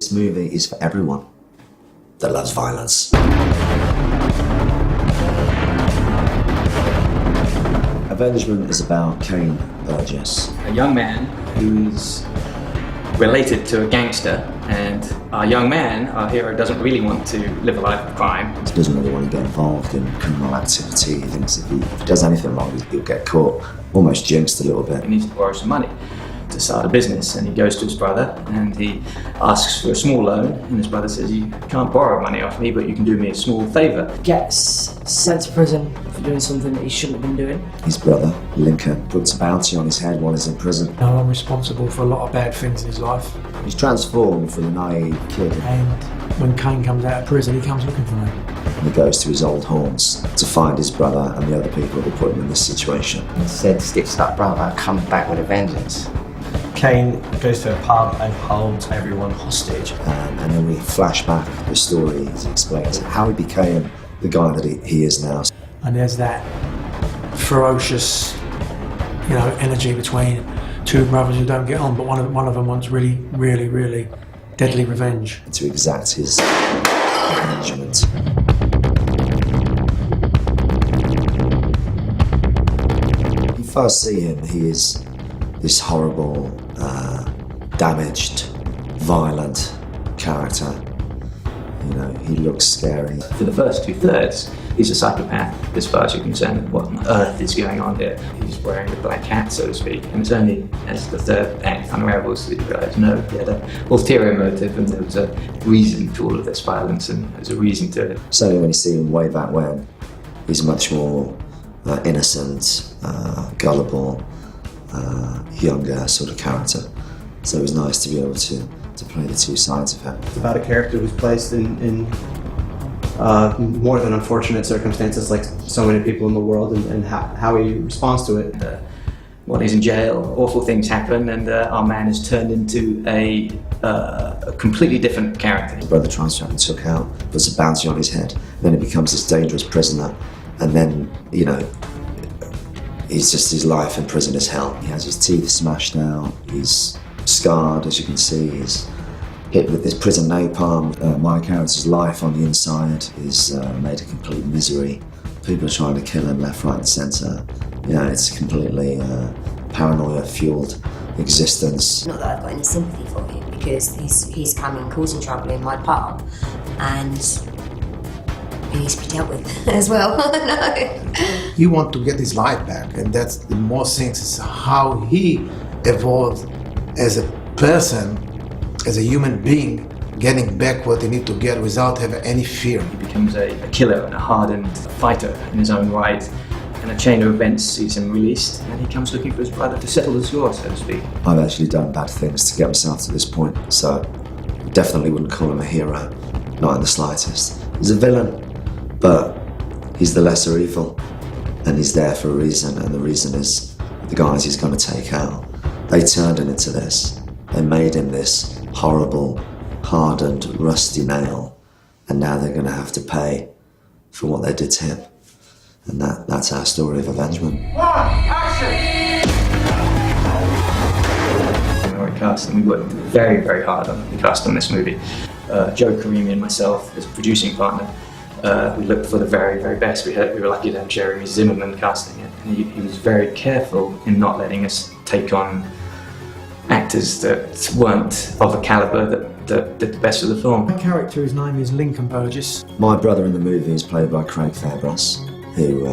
This movie is for everyone that loves violence. Avengement is about Kane Burgess. A young man who's related to a gangster, and our young man, our hero, doesn't really want to live a life of crime. He doesn't really want to get involved in criminal activity. He thinks if he does anything wrong, he'll get caught, almost jinxed a little bit. He needs to borrow some money to start a business, and he goes to his brother and he asks for a small loan, and his brother says, "You can't borrow money off me, but you can do me a small favour." Gets sent to prison for doing something that he shouldn't have been doing. His brother, Lincoln, puts a bounty on his head while he's in prison. No, I'm responsible for a lot of bad things in his life. He's transformed from a naive kid, And when Kane comes out of prison, he comes looking for me. and he goes to his old haunts to find his brother and the other people that put him in this situation. Instead, stitched-up brother comes back with a vengeance. Kane goes to a pub and holds everyone hostage. And then we flash back the story as he explains how he became the guy that he is now. And there's that ferocious, energy between two brothers who don't get on, but one of them wants really, really, really deadly revenge. To exact his avengement. When you first see him, he is this horrible, damaged, violent character. He looks scary. For the first 2/3, he's a psychopath as far as you're concerned. What on earth is going on here? He's wearing the black hat, so to speak, and it's only as the third act unravels that you realise, no, he had an ulterior motive, and there was a reason to all of this violence, and there's a reason to it. Certainly when you see him way back when, he's much more innocent, gullible, younger sort of character. So it was nice to be able to play the two sides of him. It's about a character who's placed in more than unfortunate circumstances, like so many people in the world, and how he responds to it. While he's in jail, awful things happen, and our man is turned into a completely different character. His brother tries to have him took out, puts a bounty on his head, then he becomes this dangerous prisoner, and then, his life in prison is hell. He has his teeth smashed out, he's scarred, as you can see, he's hit with this prison napalm. My character's life on the inside is made a complete misery. People are trying to kill him left, right and centre. It's a completely paranoia-fueled existence. Not that I've got any sympathy for him, because he's coming causing trouble in my pub, and he needs to be dealt with as well. No. He wants to get his life back, and that's the most things is how he evolved as a person, as a human being, getting back what he need to get without having any fear. He becomes a killer and a hardened fighter in his own right, and a chain of events sees him released, and he comes looking for his brother to settle the score, so to speak. I've actually done bad things to get myself to this point, so definitely wouldn't call him a hero, not in the slightest. He's a villain, but he's the lesser evil, and he's there for a reason, and the reason is the guys he's going to take out. They turned him into this. They made him this horrible, hardened, rusty nail, and now they're going to have to pay for what they did to him. And that's our story of avengement. We cast, and we worked very, very hard on the cast on this movie. Joe Karimi and myself, as a producing partner, we looked for the very, very best. We were lucky to have Jeremy Zimmerman casting it, and he was very careful in not letting us take on actors that weren't of a calibre that did the best of the film. My character, his name is Lincoln Burgess. My brother in the movie is played by Craig Fairbrass, who,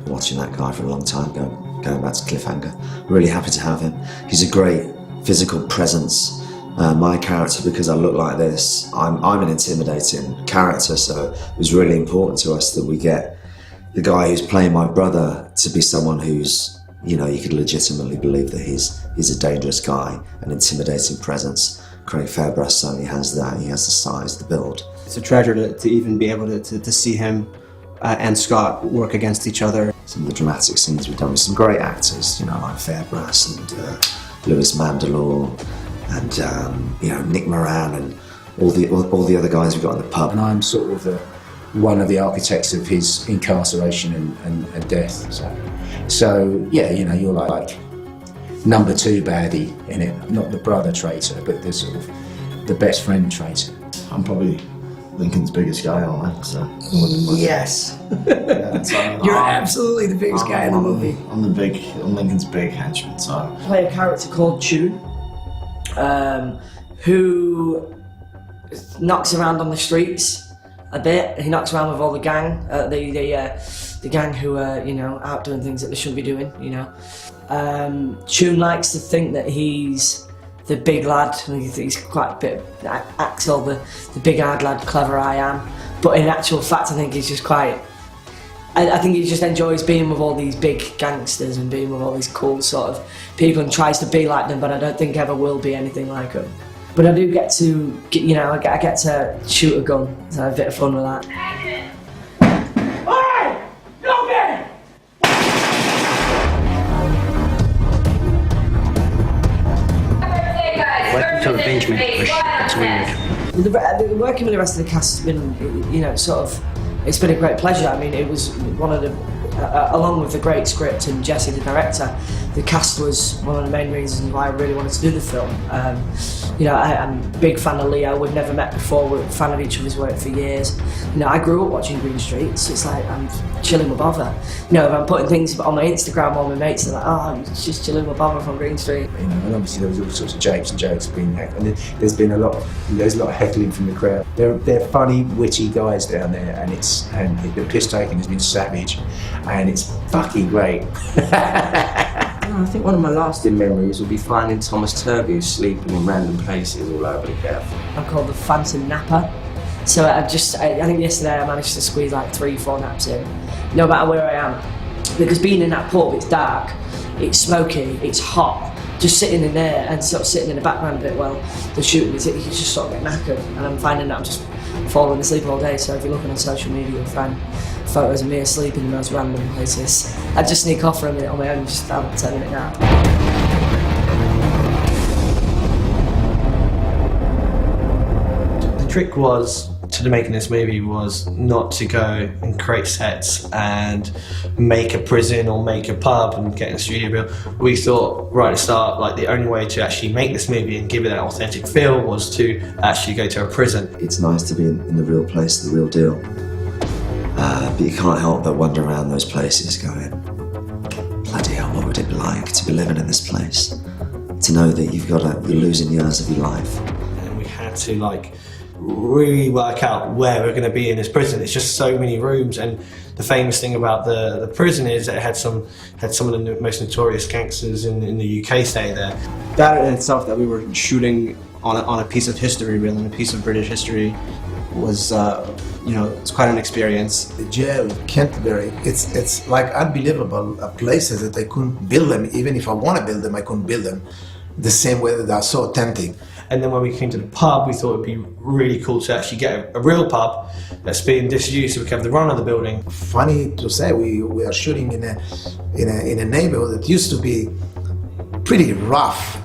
watching that guy for a long time, going back to Cliffhanger. Really happy to have him. He's a great physical presence. My character, because I look like this, I'm an intimidating character, so it was really important to us that we get the guy who's playing my brother to be someone who's, you could legitimately believe that he's a dangerous guy, an intimidating presence. Craig Fairbrass certainly has that. He has the size, the build. It's a treasure to even be able to see him and Scott work against each other. Some of the dramatic scenes we've done with some great actors, like Fairbrass and Louis Mandylor and Nick Moran and all the other guys we've got in the pub. And I'm sort of one of the architects of his incarceration and death. So yeah, you're like number two baddie in it, not the brother traitor, but the sort of the best friend trait. I'm probably Lincoln's biggest guy, aren't I? So, Yes. yeah, so You're absolutely the biggest guy in the movie. I'm Lincoln's big henchman, so. Play a character called Tune, who knocks around on the streets a bit. He knocks around with all the gang, the gang who are, you know, out doing things that they shouldn't be doing, you know. Tune likes to think that he's the big lad. He's quite a bit, acts all the big hard lad, clever I am. But in actual fact, I think he's just quite, I think he just enjoys being with all these big gangsters and being with all these cool sort of people and tries to be like them, but I don't think ever will be anything like them. But I do get to, you know, I get to shoot a gun, so I have a bit of fun with that. Welcome to Avengement. It's weird. Working with the rest of the cast has been, you know, sort of, it's been a great pleasure. I mean, it was one of the, along with the great script and Jesse, the director, the cast was one of the main reasons why I really wanted to do the film. You know, I'm a big fan of Leo. We've never met before. We're a fan of each other's work for years. You know, I grew up watching Green Street, so it's like I'm chilling with Bother. You know, if I'm putting things on my Instagram, all my mates are like, oh, I'm just chilling with Bother from Green Street. You know, and obviously there was all sorts of japes and jokes being heckled. And there's a lot of heckling from the crowd. They're funny, witty guys down there, and the piss taking has been savage, and it's fucking great. I think one of my lasting memories will be finding Thomas Turvey sleeping in random places all over the gaff. I'm called the Phantom Napper. So I think yesterday I managed to squeeze like 3-4 naps in, no matter where I am. Because being in that pub, it's dark, it's smoky, it's hot. Just sitting in there and sort of sitting in the background a bit while the shooting is, you just sort of get knackered. And I'm finding that I'm just falling asleep all day. So if you're looking on social media, you'll find photos of me asleep in the most random places. I just sneak off for a minute on my own and just have a 10-minute nap. The trick was to making this movie was not to go and create sets and make a prison or make a pub and get in a studio bill. We thought right at the start, like the only way to actually make this movie and give it that authentic feel was to actually go to a prison. It's nice to be in the real place, the real deal. But you can't help but wander around those places going, bloody hell, what would it be like to be living in this place? To know that you're losing years of your life. And we had to really work out where we're going to be in this prison. It's just so many rooms, and the famous thing about the prison is that it had some of the most notorious gangsters in the UK stay there. That in itself, that we were shooting on a piece of history, really, on a piece of British history, was you know, it's quite an experience. The jail, Canterbury, it's like unbelievable places that I couldn't build them. Even if I want to build them, I couldn't build them the same way that they are so authentic. And then when we came to the pub, we thought it'd be really cool to actually get a real pub that's being disused so we can have the run of the building. Funny to say, we are shooting in a neighborhood that used to be pretty rough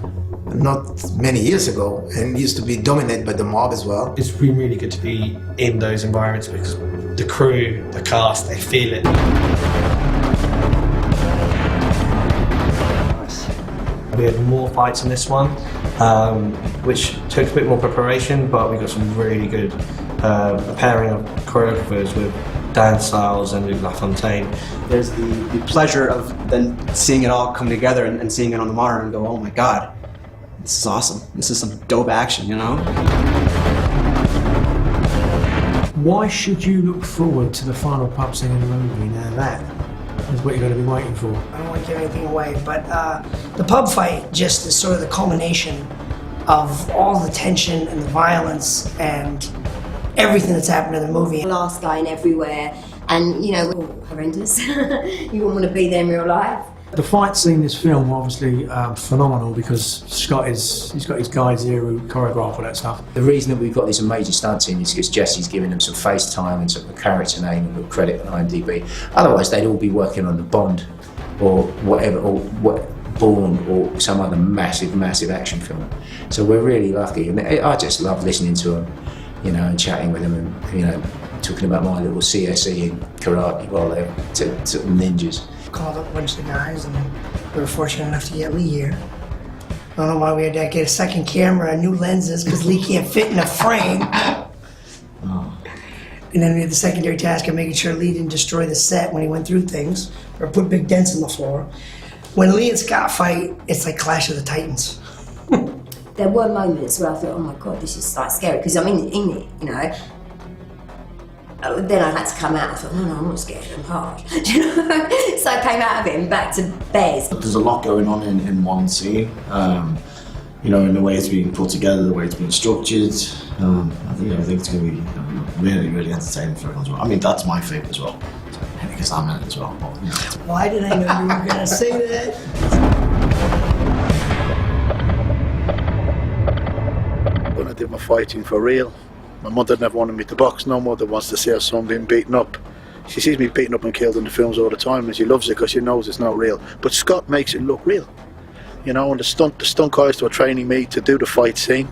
not many years ago, and used to be dominated by the mob as well. It's been really good to be in those environments because the crew, the cast, they feel it. We had more fights on this one, which took a bit more preparation, but we got some really good pairing of choreographers with Dan Stiles and Luc Lafontaine. There's the pleasure of then seeing it all come together and seeing it on the monitor and go, oh my God, this is awesome. This is some dope action, you know? Why should you look forward to the final pub scene in the movie? Now that is what you're going to be waiting for. I don't want to give anything away, but the pub fight just is sort of the culmination of all the tension and the violence and everything that's happened in the movie. Last line everywhere, and you know, horrendous. You wouldn't want to be there in real life. The fight scene in this film obviously phenomenal because he's got his guys here who choreograph all that stuff. The reason that we've got this major stunt team is because Jesse's giving them some face time and some character name and credit on IMDb. Otherwise, they'd all be working on the Bond or whatever, or Bourne or some other massive action film. So we're really lucky, and I just love listening to them, you know, and chatting with them, and you know, talking about my little CSE and karate while they're ninjas. Called up a bunch of the guys, and we were fortunate enough to get Lee here. don't know why we had to get a second camera and new lenses because Lee can't fit in a frame. And then we had the secondary task of making sure Lee didn't destroy the set when he went through things or put big dents in the floor. When Lee and Scott fight, it's like Clash of the Titans. There were moments where I thought, oh my God, this is like scary, because I'm in it, you know. Then I had to come out. I thought, no, I'm not scared, I'm hard. You know? So I came out of it and back to Bez. There's a lot going on in one scene. You know, in the way it's being put together, the way it's being structured. I think it's going to be really, really entertaining for everyone as well. I mean, that's my favourite as well, because I'm in it as well. But, you know. Why did I know you were going to say that? When I did my fighting for real, my mother never wanted me to box. No mother wants to see her son being beaten up. She sees me beaten up and killed in the films all the time, and she loves it because she knows it's not real. But Scott makes it look real. You know, and the stunt guys were training me to do the fight scene.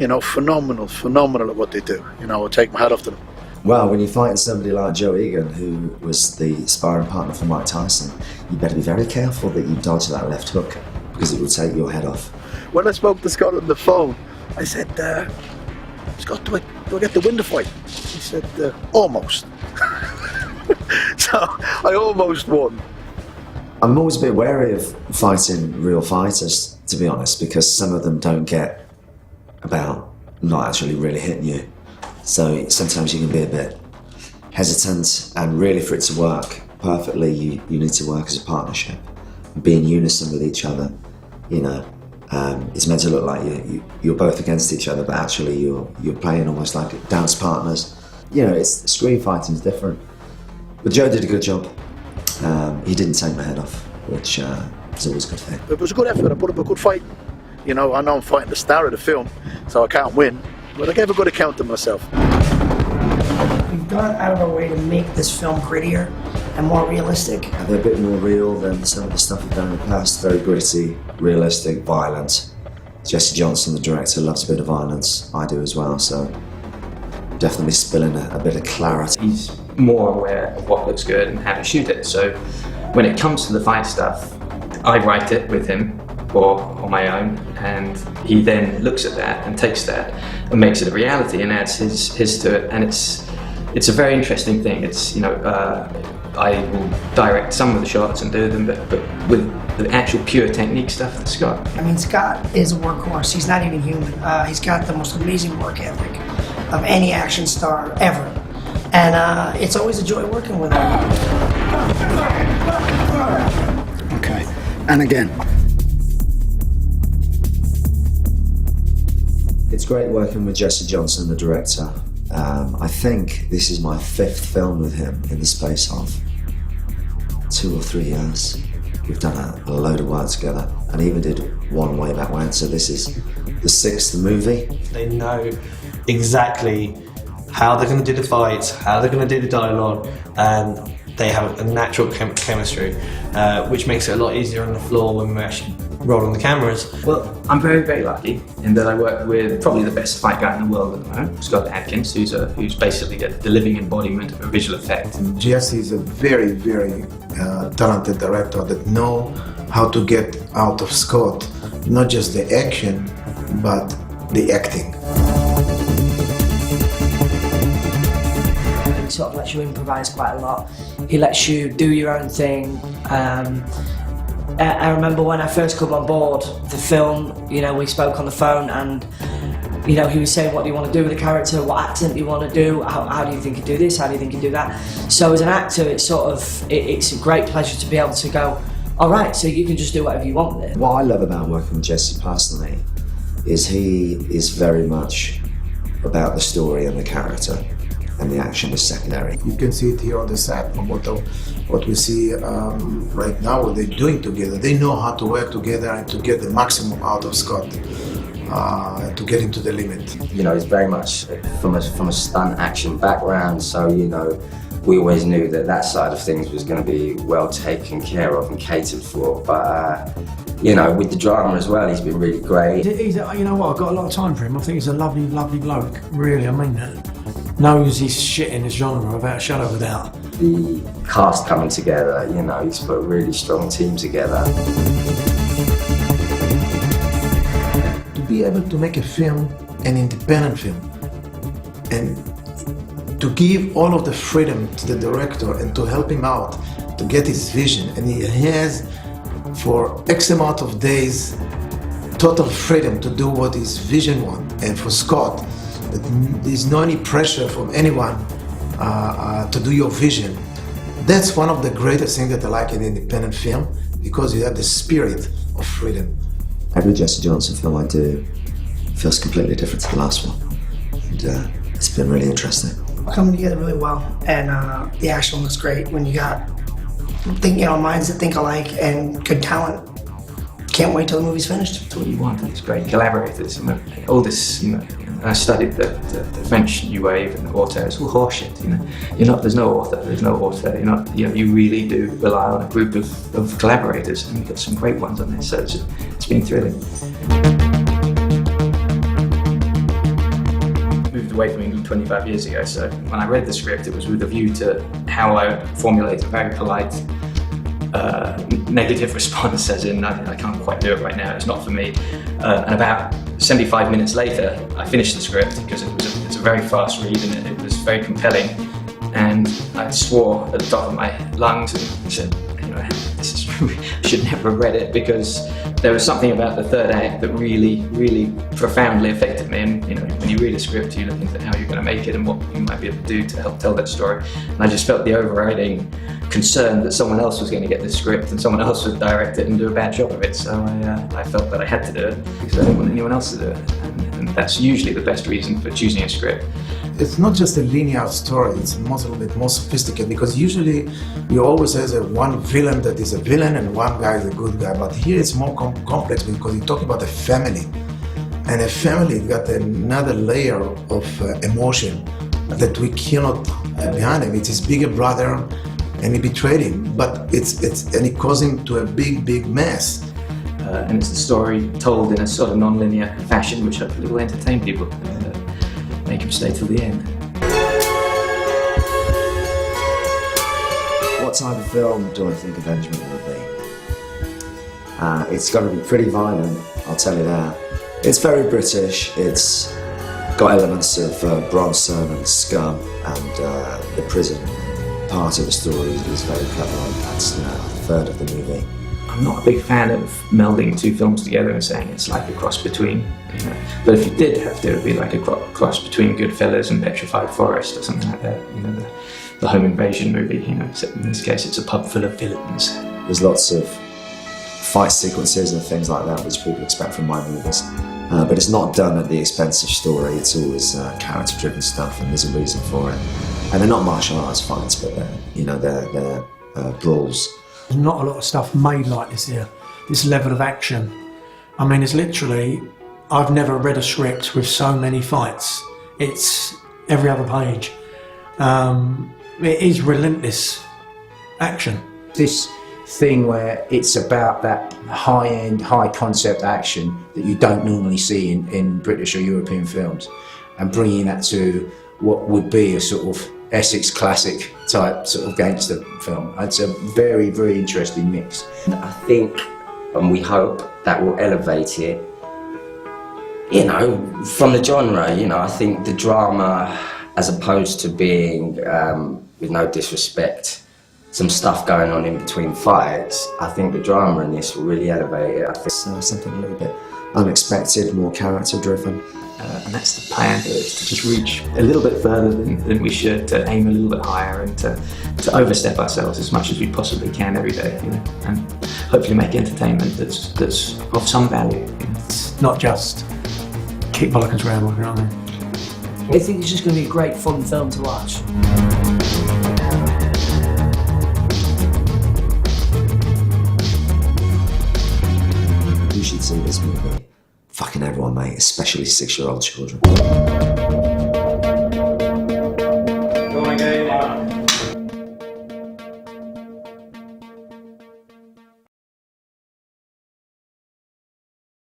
You know, phenomenal at what they do. You know, I take my hat off to them. Well, when you're fighting somebody like Joe Egan, who was the sparring partner for Mike Tyson, you better be very careful that you dodge that left hook, because it will take your head off. When I spoke to Scott on the phone, I said, Scott, do I get to win the fight? He said, almost. So I almost won. I'm always a bit wary of fighting real fighters, to be honest, because some of them don't get about not actually really hitting you. So sometimes you can be a bit hesitant, and really for it to work perfectly, you need to work as a partnership, be in unison with each other. You know, it's meant to look like you're both against each other, but actually you're playing almost like dance partners. You know, screen fighting's different. But Joe did a good job. He didn't take my head off, which is always a good thing. It was a good effort. I put up a good fight. You know, I know I'm fighting the star of the film, so I can't win, but I gave a good account to myself. We've gone out of our way to make this film grittier and more realistic. They're a bit more real than some of the stuff we've done in the past. Very gritty, realistic, violent. Jesse Johnson, the director, loves a bit of violence. I do as well, so definitely spilling a bit of clarity. He's more aware of what looks good and how to shoot it. So when it comes to the fight stuff, I write it with him or on my own, and he then looks at that and takes that and makes it a reality and adds his to it. And it's a very interesting thing. It's, you know, I will direct some of the shots and do them, but with the actual pure technique stuff, that's Scott. I mean, Scott is a workhorse. He's not even human. He's got the most amazing work ethic of any action star ever. And it's always a joy working with him. Okay, and again. It's great working with Jesse Johnson, the director. I think this is my 5th film with him in the space of 2 or 3 years. We've done a load of work together, and even did one way back when, so this is the 6th movie. They know exactly how they're going to do the fights, how they're going to do the dialogue, and they have a natural chemistry, which makes it a lot easier on the floor when we're actually rolling the cameras. Well, I'm very, very lucky in that I work with probably the best fight guy in the world at the moment, Scott Adkins, who's basically the living embodiment of a visual effect. Jesse is a very, very talented director that know how to get out of Scott not just the action, but the acting. He sort of lets you improvise quite a lot. He lets you do your own thing. I remember when I first come on board the film, you know, we spoke on the phone, and you know, he was saying, what do you want to do with the character, what accent do you want to do, how do you think you do this, how do you think you do that. So as an actor, it's a great pleasure to be able to go, all right, so you can just do whatever you want with it. What I love about working with Jesse personally is he is very much about the story and the character, and the action is secondary. You can see it here on the set from what we see right now, what they're doing together. They know how to work together and to get the maximum out of Scott, to get him to the limit. You know, he's very much from a stunt action background, so you know, we always knew that side of things was going to be well taken care of and catered for. But you know, with the drama as well, he's been really great. You know what, I've got a lot of time for him. I think he's a lovely, lovely bloke. Really, I mean that. Knows his shit in his genre without a shadow of a doubt. The cast coming together, you know, he's put a really strong team together. be able to make a film, an independent film, and to give all of the freedom to the director and to help him out to get his vision. And he has, for X amount of days, total freedom to do what his vision wants. And for Scott, there's no any pressure from anyone to do your vision. That's one of the greatest things that I like in independent film, because you have the spirit of freedom. Every Jesse Johnson film I do feels completely different to the last one. And it's been really interesting. Coming together really well, and the action looks great when you got minds that think alike and good talent. Can't wait till the movie's finished. That's what you want, and it's great collaborators. All this, I studied the French New Wave and the auteur. It's all horseshit. There's no author. You really do rely on a group of collaborators, and we've got some great ones on this. So it's been thrilling. Moved away from England 25 years ago, so when I read the script, it was with a view to how I formulate a very polite negative response, as in I can't quite do it right now, it's not for me. And about 75 minutes later, I finished the script because it's a very fast read and it was very compelling. And I swore at the top of my lungs and said, I should never have read it, because there was something about the third act that really, really profoundly affected me. And when you read a script, you look into how you're going to make it and what you might be able to do to help tell that story. And I just felt the overriding concern that someone else was going to get this script and someone else would direct it and do a bad job of it. So I felt that I had to do it because I didn't want anyone else to do it. And that's usually the best reason for choosing a script. It's not just a linear story, it's a little bit more sophisticated, because usually you always have one villain that is a villain and one guy is a good guy. But here it's more complex because you're talking about a family. And a family got another layer of emotion that we cannot behind him. It's his bigger brother and he betrayed him, but and it caused him to a big mess. And it's a story told in a sort of non-linear fashion, which hopefully will entertain people and make them stay till the end. What type of film do I think Avengement will be? It's going to be pretty violent, I'll tell you that. It's very British, it's got elements of Bronson and Scum, and the prison part of the story is very prevalent. That's a third of the movie. I'm not a big fan of melding two films together and saying it's like a cross between, But if you did have to, it would be like a cross between Goodfellas and Petrified Forest or something like that. The home invasion movie, except in this case it's a pub full of villains. There's lots of fight sequences and things like that which people expect from my movies. But it's not done at the expense of story, it's always character-driven stuff, and there's a reason for it. And they're not martial arts fights, but they're brawls. There's not a lot of stuff made like this here, this level of action. I mean, it's literally, I've never read a script with so many fights. It's every other page. It is relentless action. This thing where it's about that high-end, high-concept action that you don't normally see in British or European films, and bringing that to what would be a sort of Essex classic type sort of gangster film. It's a very, very interesting mix. I think, and we hope, that will elevate it, from the genre. I think the drama, as opposed to being, with no disrespect, some stuff going on in between fights, I think the drama in this will really elevate it. I think something a little bit unexpected, more character-driven. And that's the plan, is to just reach a little bit further than we should, to aim a little bit higher and to overstep ourselves as much as we possibly can every day, and hopefully make entertainment that's of some value. It's not just kick bollock and scramble, you know what I mean? I think it's just going to be a great fun film to watch. You should see this movie. Fucking everyone, mate, especially 6-year-old children.